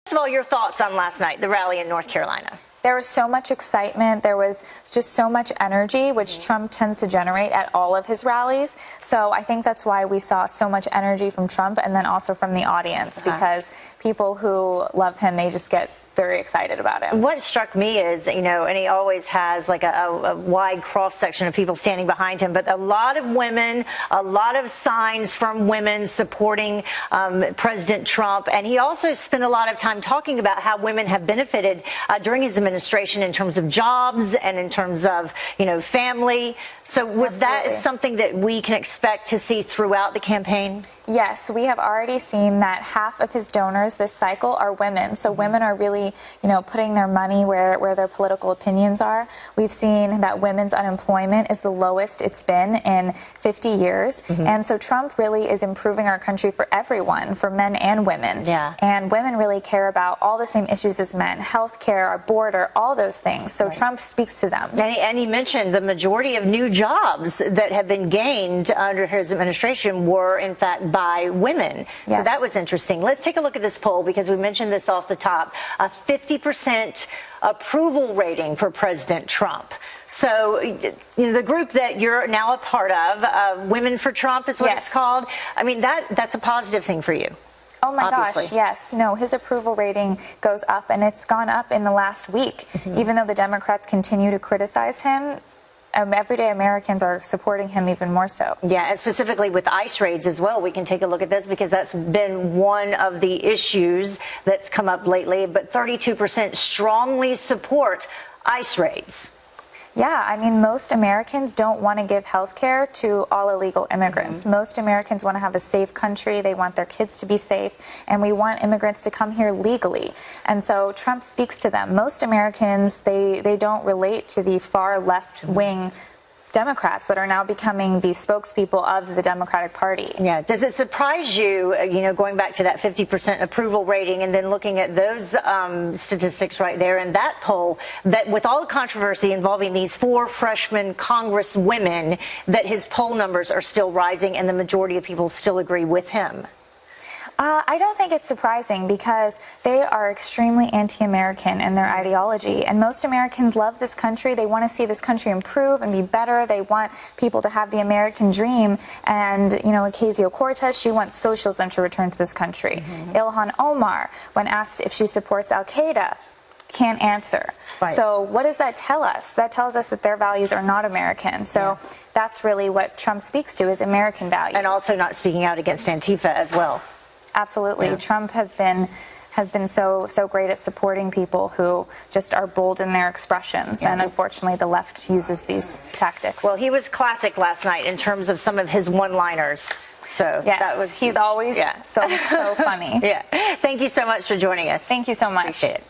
First of all, your thoughts on last night, the rally in North Carolina. There was so much excitement. There was just so much energy, which Trump tends to generate at all of his rallies. So I think that's why we saw so much energy from Trump and then also from the audience, because people who love him, they just get very excited about him. What struck me is, and he always has like a wide cross-section of people standing behind him, but a lot of women, a lot of signs from women supporting President Trump. And he also spent a lot of time talking about how women have benefited during his administration in terms of jobs and in terms of, family. So was that something that we can expect to see throughout the campaign? Yes, we have already seen that half of his donors this cycle are women. So women are really, putting their money where their political opinions are. We've seen that women's unemployment is the lowest it's been in 50 years. And so Trump really is improving our country for everyone, for men and women. Yeah. And women really care about all the same issues as men, health care, our border, all those things. So Trump speaks to them. And he mentioned the majority of new jobs that have been gained under his administration were, in fact, by women. Yes. So that was interesting. Let's take a look at this poll, because we mentioned this off the top. A 50% approval rating for President Trump. So, the group that you're now a part of, Women for Trump is what it's called. I mean, that's a positive thing for you. Oh my Obviously. gosh, yes. No, his approval rating goes up, and it's gone up in the last week. Even though the Democrats continue to criticize him, everyday Americans are supporting him even more so. Yeah, and specifically with ICE raids as well. We can take a look at this because that's been one of the issues that's come up lately. But 32% strongly support ICE raids. Yeah, I mean, most Americans don't want to give health care to all illegal immigrants. Most Americans want to have a safe country. They want their kids to be safe, and we want immigrants to come here legally. And so Trump speaks to them. Most Americans, they don't relate to the far left-wing Democrats that are now becoming the spokespeople of the Democratic Party. Yeah. Does it surprise you, going back to that 50% approval rating and then looking at those statistics right there in that poll, that with all the controversy involving these 4 freshman Congress women, that his poll numbers are still rising and the majority of people still agree with him? I don't think it's surprising, because they are extremely anti-American in their ideology, and most Americans love this country. They want to see this country improve and be better. They want people to have the American dream, and Ocasio-Cortez, she wants socialism to return to this country. Ilhan Omar, when asked if she supports Al-Qaeda, can't answer. Right. So what does that tell us? That tells us that their values are not American. So that's really what Trump speaks to, is American values. And also not speaking out against Antifa as well. Absolutely. Yeah. Trump has been so great at supporting people who just are bold in their expressions, and unfortunately the left uses these tactics. Well, he was classic last night in terms of some of his one-liners. So yes, he's always so funny. Yeah. Thank you so much for joining us. Thank you so much. Appreciate it.